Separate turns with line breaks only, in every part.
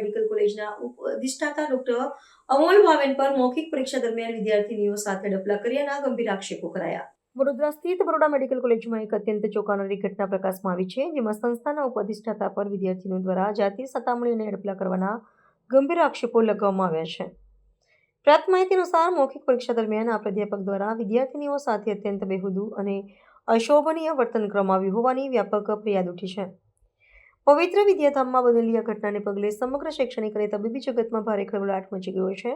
Medical કોલેજના અધિષ્ઠાતા doctor Amol Bhaven પર મૌખિક પરીક્ષા દરમિયાન વિદ્યાર્થીનીઓ સાથે ડપલા કર્યાના ગંભીર આક્ષેપો કરાયા. વડોદરા સ્થિત બરોડા મેડિકલ કોલેજમાં એક અત્યંત ચોંકાવનારી ઘટના પ્રકાશમાં આવી છે, જેમાં સંસ્થાના ઉપઅધિષ્ઠાતા પર વિદ્યાર્થીઓ દ્વારા જાતીય સતામણી અને ડપલા કરવાના ગંભીર આક્ષેપો લગાવવામાં આવ્યા છે. પ્રાપ્ત માહિતી અનુસાર મૌખિક પરીક્ષા દરમિયાન આ પ્રાધ્યાપક દ્વારા વિદ્યાર્થીનીઓ સાથે અત્યંત બેહુદુ અને અશોભનીય વર્તન કરવામાં આવ્યું હોવાની વ્યાપક ફરિયાદ ઉઠી છે. પવિત્ર વિદ્યાધામમાં બનેલી આ ઘટનાને પગલે સમગ્ર શૈક્ષણિક અને તબીબી જગતમાં ભારે ખળભળાટ મચી ગયો છે.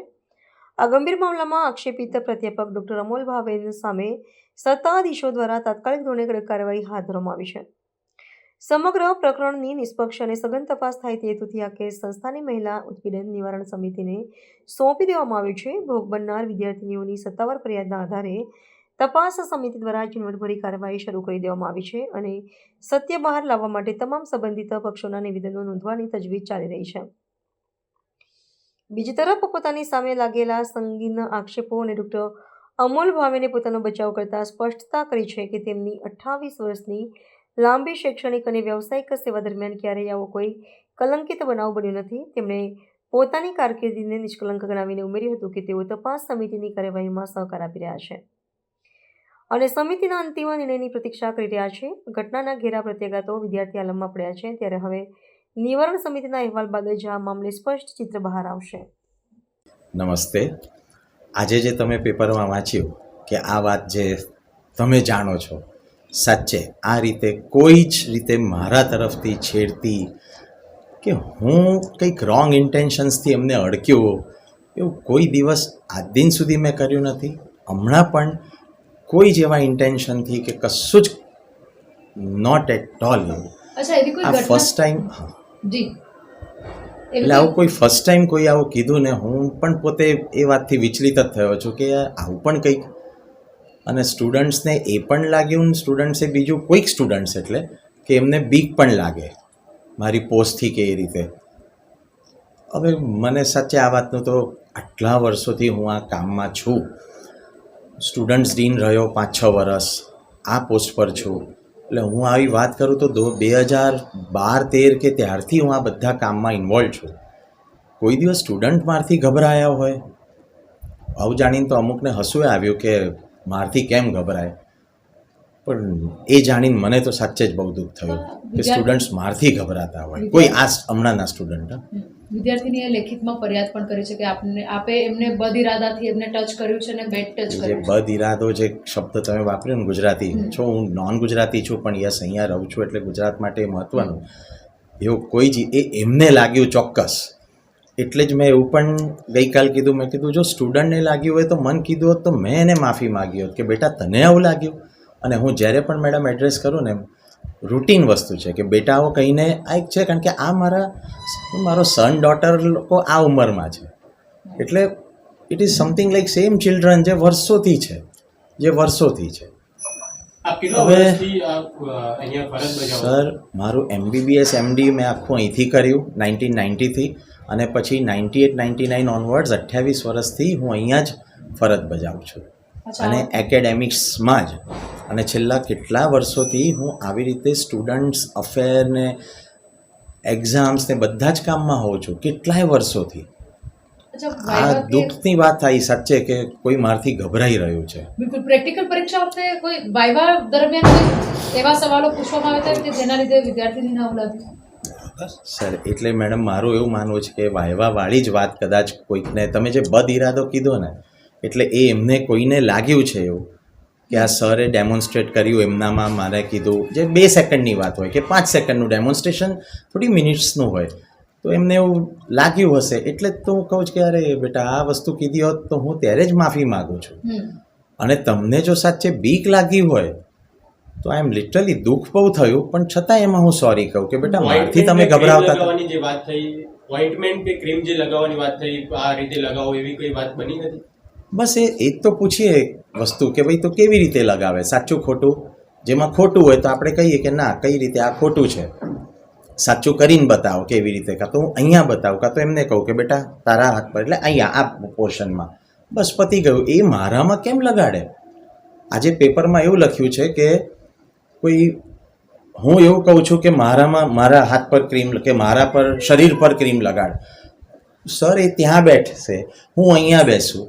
આ ગંભીર મામલામાં આક્ષેપિત પ્રાધ્યાપક ડોક્ટર અમોલ ભાવેન સામે સત્તાધીશો દ્વારા તાત્કાલિક ધોરણે કડક કાર્યવાહી હાથ ધરવામાં આવી છે. સમગ્ર પ્રકરણની નિષ્પક્ષ અને સઘન તપાસ થાય તે હેતુથી આ કેસ સંસ્થાની મહિલા ઉત્પીડન નિવારણ સમિતિને સોંપી દેવામાં આવ્યો છે. ભોગ બનનાર વિદ્યાર્થીનીઓની સત્તાવાર ફરિયાદના આધારે તપાસ સમિતિ દ્વારા ઝીણવટભરી કાર્યવાહી શરૂ કરી દેવામાં આવી છે અને સત્ય બહાર લાવવા માટે તમામ સંબંધિત પક્ષોના નિવેદનો નોંધવાની તજવીજ ચાલી રહી છે. બીજી તરફ પોતાની સામે લાગેલા સંગીન આક્ષેપો અને ડોક્ટર અમોલ ભાવેને પોતાનો બચાવ કરતા સ્પષ્ટતા કરી છે કે તેમની 28 વર્ષની લાંબી શૈક્ષણિક અને વ્યાવસાયિક સેવા દરમિયાન ક્યારેય આવો કોઈ કલંકિત બનાવ બન્યો નથી. તેમણે પોતાની કારકિર્દીને નિષ્કલંક ગણાવીને ઉમેર્યું હતું કે તેઓ તપાસ સમિતિની કાર્યવાહીમાં સહકાર આપી રહ્યા છે અને સમિતિના અંતિમ નિર્ણયની પ્રતીક્ષા કરી રહ્યા છે. ઘટનાના ઘેરા પ્રત્યાઘાતો વિદ્યાર્થી આલમમાં પડ્યા છે, ત્યારે હવે નિવારણ સમિતિના અહેવાલ બાદ જ આ મામલે સ્પષ્ટ ચિત્ર બહાર આવશે.
નમસ્તે. આજે જે તમે પેપરમાં વાંચ્યું કે આ વાત જે તમે જાણો છો, સાચે આ રીતે કોઈ જ રીતે મારા તરફથી છેડતી કે હું કંઈક રોંગ ઇન્ટેન્શન્સથી એમને અડક્યો એવું કોઈ દિવસ આજ દિન સુધી મેં કર્યું નથી. હમણાં પણ કોઈ જેવા ઇન્ટેન્શનથી કે કશું જ નોટ એટ ઓલ. આ ફર્સ્ટ ટાઈમ. હા
જી,
એટલે આવું કોઈ ફર્સ્ટ ટાઈમ કોઈ આવું કીધું ને હું પણ પોતે એ વાતથી વિચલિત જ થયો છું કે આવું પણ કંઈક. અને સ્ટુડન્ટ્સને એ પણ લાગ્યું, સ્ટુડન્ટ્સે બીજું કોઈક સ્ટુડન્ટ્સ એટલે કે એમને બીક પણ લાગે મારી પોસ્ટથી કે એ રીતે. હવે મને સાચે આ વાતનું તો આટલા વર્ષોથી હું આ કામમાં છું, સ્ટુડન્ટ્સ ડીન રહ્યો 5-6 વર્ષ, આ પોસ્ટ પર છું. એટલે હું આવી વાત કરું તો 2012-13 કે ત્યારથી હું આ બધા કામમાં ઇન્વોલ્વ છું. કોઈ દિવસ સ્ટુડન્ટ મારથી ગભરાયા હોય આવું જાણીને તો અમુકને હસવું આવ્યું કે મારથી કેમ ગભરાય, પણ એ જાણીને મને તો સાચે જ બહુ દુઃખ થયું કે સ્ટુડન્ટ્સ મારથી ગભરાતા હોય. કોઈ આ હમણાંના સ્ટુડન્ટ
વિદ્યાર્થીનીએ લેખિતમાં ફરિયાદ પણ કરી છે કે આપે એમને બદ ઇરાદાથી એમને ટચ કર્યું છે અને બેડ ટચ કર્યું છે.
બદ ઇરાદો જે શબ્દ તમે વાપર્યો ને, ગુજરાતી છો, હું નોન ગુજરાતી છું પણ યસ અહીંયા રહું છું એટલે ગુજરાત માટે મહત્ત્વનું. એવું કોઈ જ એમને લાગ્યું ચોક્કસ. એટલે જ મેં એવું પણ ગઈકાલ કીધું, મેં કીધું જો સ્ટુડન્ટને લાગ્યું હોય તો મને કીધું હોત તો મેં એને માફી માગી હોત કે બેટા તને આવું લાગ્યું. અને હું જ્યારે પણ મેડમ એડ્રેસ કરું ને રૂટીન વસ્તુ છે કે બેટા આવો કહીને આ એક છે, કારણ કે આ મારો સન ડોટર લોકો આ ઉંમરમાં છે એટલે it is something like same children જે વર્ષોથી છે. હવે સર મારું MBBS MD મેં આખું અહીંથી કર્યું 1990થી અને પછી 98-99 ઓનવર્ડ્સ 28 વર્ષથી હું અહીંયા જ ફરજ બજાવું છું અને એકેડેમિક્સમાં જ. અને છેલ્લા કેટલા વર્ષોથી હું આવી રીતે સ્ટુડન્ટ્સ અફેરને એક્ઝામ્સ ને બધા જ કામમાં હોઉં છું કેટલાય વર્ષોથી. આ દુઃખની વાત આવી સાચે કે કોઈ મારથી ગભરાઈ રહ્યું છે.
બિલકુલ. પ્રેક્ટિકલ પરીક્ષા વખતે કોઈ વાઇવા દરમિયાન એવા સવાલો પૂછવામાં આવ્યા હતા કે જેના લીધે વિદ્યાર્થીની ના લાગ્યું?
સર એટલે મેડમ મારું એવું માનવું છે કે વાયવાવાળી જ વાત કદાચ કોઈકને, તમે જે બદ ઇરાદો કીધો ને એટલે એ એમને કોઈને લાગ્યું છે એવું કે આ સરે ડેમોન્સ્ટ્રેટ કર્યું એમનામાં, મારે કીધું જે 2 સેકન્ડની વાત હોય કે 5 સેકન્ડનું ડેમોન્સ્ટ્રેશન થોડી મિનિટ્સનું હોય તો એમને એવું લાગ્યું હશે. એટલે જ તો હું કહું છું કે અરે બેટા આ વસ્તુ કીધી હોત તો હું ત્યારે જ માફી માગું છું. અને તમને જો સાચે બીક લાગી હોય તો આઈ એમ લિટરલી દુઃખ બહુ થયું, પણ છતાં એમાં હું સોરી કહું કે બેટા મારથી તમે ગભરાવતા હતા.
જે વાત થઈ ઓઇન્ટમેન્ટ કે ક્રીમ જે લગાવવાની વાત થઈ, આ રીતે લગાવો એવી કોઈ વાત બની નથી?
બસ એ જ તો પૂછીએ વસ્તુ કે ભાઈ તો કેવી રીતે લગાવે, સાચું ખોટું. જેમાં ખોટું હોય તો આપણે કહીએ કે ના કઈ રીતે આ ખોટું છે, સાચું કરીને બતાવો કેવી રીતે, કાં તો હું અહીંયા બતાવું કાં તો એમને કહું કે બેટા તારા હાથ પર એટલે અહીંયા આ પોર્શનમાં, બસ પતી ગયું. એ મારામાં કેમ લગાડે? આજે પેપરમાં એવું લખ્યું છે કે કોઈ હું એવું કહું છું કે મારા હાથ પર ક્રીમ કે મારા પર શરીર પર ક્રીમ લગાડ. સર એ ત્યાં બેઠશે, હું અહીંયા બેસું,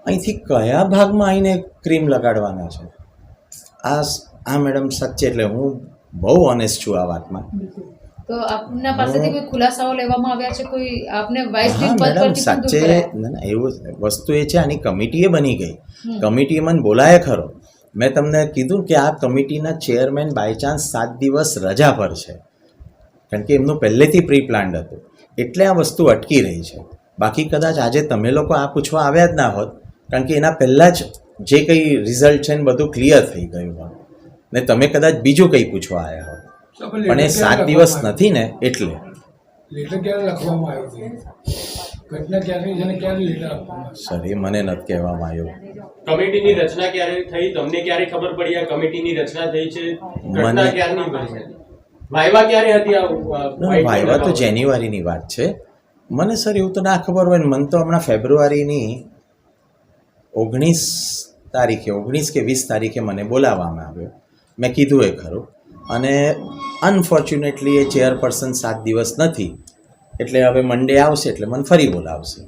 અહીંથી કયા ભાગમાં આવીને ક્રીમ લગાડવાના છે? આ મેડમ સચ્ચે, એટલે હું બહુ ઓનેસ્ટ છું આ વાતમાં.
તો આપના પાસેથી કોઈ ખુલાસાઓ લેવામાં આવ્યા છે? કોઈ આપને વાઇસ
હા
પ્રિન્સિપલ
મેડમ
પરથી પણ દૂર
સાચે
કરાયા?
ના એવું વસ્તુ એ છે, આની કમિટીએ બની ગઈ. કમિટીએ મને બોલાય ખરો. મેં તમને કીધું કે આ કમિટીના ચેરમેન બાય ચાન્સ 7 દિવસ રજા પર છે, કારણ કે એમનું પહેલેથી પ્રી પ્લાન્ડ હતું, એટલે આ વસ્તુ અટકી રહી છે. બાકી કદાચ આજે તમે લોકો આ પૂછવા આવ્યા જ ના હોત, કારણ કે એના પહેલાં જ જે કંઈ રિઝલ્ટ છે ને બધું ક્લિયર થઈ ગયું હોત, ને તમે કદાચ બીજું કંઈ પૂછવા આવ્યા હોત. પણ એ 7 દિવસ નથી ને, એટલે
લેટર ક્યારે લખવામાં આવ્યો છે? ઘટના ક્યારની છે ને ક્યારે લેટર આપવામાં આવ્યો?
સર એ મને નથી કહેવામાં આવ્યું.
કમિટીની રચના ક્યારે થઈ, તમને ક્યારે ખબર પડી આ કમિટીની રચના થઈ છે? ઘટના ક્યારની બની? વાયવા ક્યારે હતી?
વાયવા તો જાન્યુઆરીની વાત છે. મને સર એવું તો ના ખબર હોય ને. મને તો હમણાં ફેબ્રુઆરીની 19 કે 20 તારીખે મને બોલાવવામાં આવ્યો. મેં કીધું એ ખરું, અને અનફોર્ચ્યુનેટલી એ ચેરપર્સન 7 દિવસ નથી, એટલે હવે મંડે આવશે એટલે મને ફરી બોલાવશે.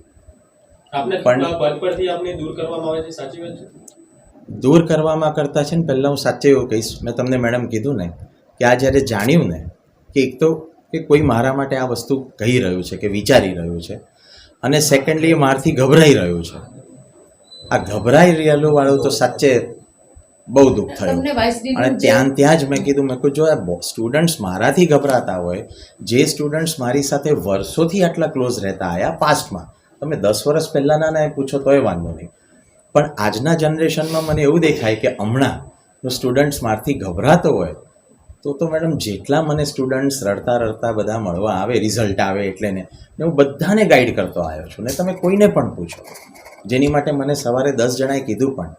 આપને
પણ
પદ પરથી આપને દૂર કરવામાં આવે છે, સાચી વાત છે?
દૂર કરવામાં કરતાં છે ને, પહેલાં હું સાચે એવું કહીશ, મેં તમને મેડમ કીધું ને કે આ જ્યારે જાણ્યું ને કે એક તો કે કોઈ મારા માટે આ વસ્તુ કહી રહ્યું છે કે વિચારી રહ્યું છે, અને સેકન્ડલી એ મારથી ગભરાઈ રહ્યું છે. આ ગભરાઈ રહેલું વાળું તો સાચે બહુ દુઃખ થયું.
તમને વાઇસ
અને ત્યાં જ મેં કીધું, મેં કહ્યું જો આ સ્ટુડન્ટ્સ મારાથી ગભરાતા હોય, જે સ્ટુડન્ટ્સ મારી સાથે વર્ષોથી આટલા ક્લોઝ રહેતા આવ્યા પાસ્ટમાં, તમે 10 વર્ષ પહેલાંના પૂછો તોય વાંધો નહીં, પણ આજના જનરેશનમાં મને એવું દેખાય કે હમણાં સ્ટુડન્ટ્સ મારથી ગભરાતો હોય તો મેડમ જેટલા મને સ્ટુડન્ટ્સ રડતા બધા મળવા આવે, રિઝલ્ટ આવે એટલે ને હું બધાને ગાઈડ કરતો આવ્યો છું. ને તમે કોઈને પણ પૂછો, જેની માટે મને સવારે 10 જણાએ કીધું પણ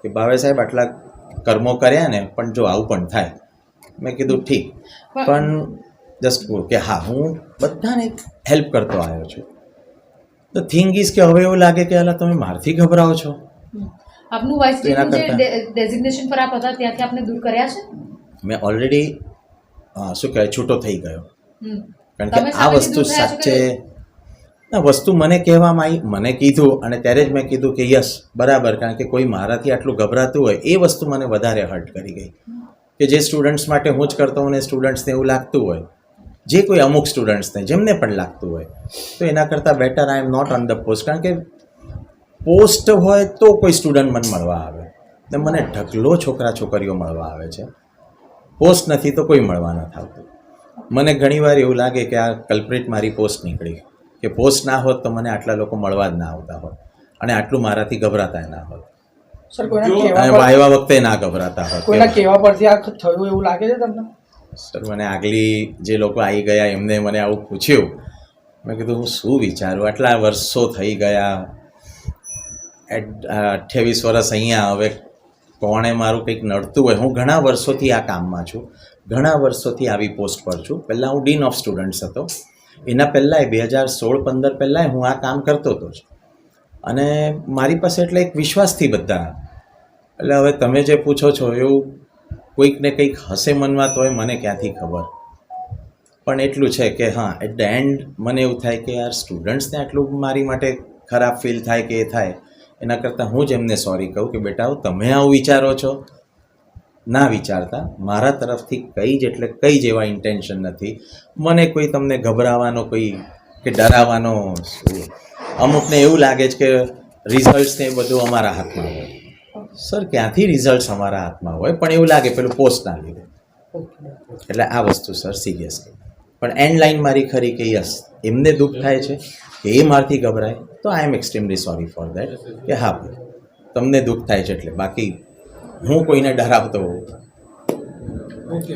કે ભાવે સાહેબ આટલા કર્મો કર્યા ને, પણ જો આવું પણ થાય. મેં કીધું ઠીક, પણ જસ્ટ કે હા હું બધાને હેલ્પ કરતો આવ્યો છું. તો થિંગ ઇઝ કે હવે એવું લાગે કે અલા તમે મારથી ગભરાઓ છો.
આપનું વાઇસ
એના
પ્રિન્સિપલ જે
કરતાં-
ડેઝિગ્નેશન પર આપ હતા ત્યાંથી આપને દૂર કર્યા છે?
મેં ઓલરેડી શું કહેવાય છૂટો થઈ ગયો, કારણ કે
તમે
આ
સામેથી
વસ્તુ
દૂર થયા છો કે-
સાચે ના વસ્તુ મને કહેવામાં આવી, મને કીધું, અને ત્યારે જ મેં કીધું કે યસ બરાબર, કારણ કે કોઈ મારાથી આટલું ગભરાતું હોય એ વસ્તુ મને વધારે હર્ટ કરી ગઈ. કે જે સ્ટુડન્ટ્સ માટે હું જ કરતો હોઉં ને સ્ટુડન્ટ્સને એવું લાગતું હોય, જે કોઈ અમુક સ્ટુડન્ટ્સને જેમને પણ લાગતું હોય, તો એના કરતાં better I am not on the post. કારણ કે પોસ્ટ હોય તો કોઈ સ્ટુડન્ટ મને મળવા આવે, ને મને ઢગલો છોકરા છોકરીઓ મળવા આવે છે. પોસ્ટ નથી તો કોઈ મળવા નથી આવતું. મને ઘણીવાર એવું લાગે કે આ કલ્પ્રિટ મારી પોસ્ટ નીકળી, કે પોસ્ટ ના હોત તો મને આટલા લોકો મળવા જ ના આવતા હોત, અને આટલું મારાથી ગભરાતા ના હોત,
સર કોઈના
જો-
કહેવા
અને
પર-
વાયવા વખતે ના ગભરાતા હોત.
કોઈના કહેવા પરથી આ થયું એવું લાગે છે તમને?
સર મને આગલી જે લોકો આવી ગયા એમને મને આવું પૂછ્યું, મેં કીધું હું શું વિચારું, આટલા વર્ષો થઈ ગયા, 28 વર્ષ અહીંયા, હવે કોણે મારું કંઈક નડતું હોય. હું ઘણા વર્ષોથી આ કામમાં છું, ઘણા વર્ષોથી આવી પોસ્ટ પર છું. પહેલાં હું ડીન ઓફ સ્ટુડન્ટ્સ હતો, એના પહેલાંય 2016-15 પહેલાંય હું આ કામ કરતો હતો જ, અને મારી પાસે એટલે એક વિશ્વાસથી બધા. એટલે હવે તમે જે પૂછો છો એવું કોઈકને કંઈક હશે મનમાં તોય મને ક્યાંથી ખબર, પણ એટલું છે કે હા એટ ધ એન્ડ મને એવું થાય કે યાર સ્ટુડન્ટ્સને આટલું મારી માટે ખરાબ ફીલ થાય કે એ થાય, એના કરતાં હું જ એમને સોરી કહું કે બેટા તમે આવું વિચારો છો, ના વિચારતા. મારા તરફથી કંઈ જ એટલે કંઈ જ એવા ઇન્ટેન્શન નથી. મને કોઈ તમને ગભરાવાનો કોઈ કે ડરાવવાનો, અમુકને એવું લાગે છે કે રિઝલ્ટ્સ ને એ બધું અમારા હાથમાં હોય. સર ક્યાંથી રિઝલ્ટ્સ અમારા હાથમાં હોય, પણ એવું લાગે પેલું પોસ્ટ ના લીધે. એટલે આ વસ્તુ સર સિરિયસલી, પણ એન્ડ લાઈન મારી ખરી કે યસ એમને દુઃખ થાય છે કે એ મારથી ગભરાય, તો આઈ એમ એક્સ્ટ્રીમલી સોરી ફોર દેટ. કે હા ભાઈ તમને દુઃખ થાય છે એટલે, બાકી હું કોઈને ડરાવતો હોઉં.
ઓકે.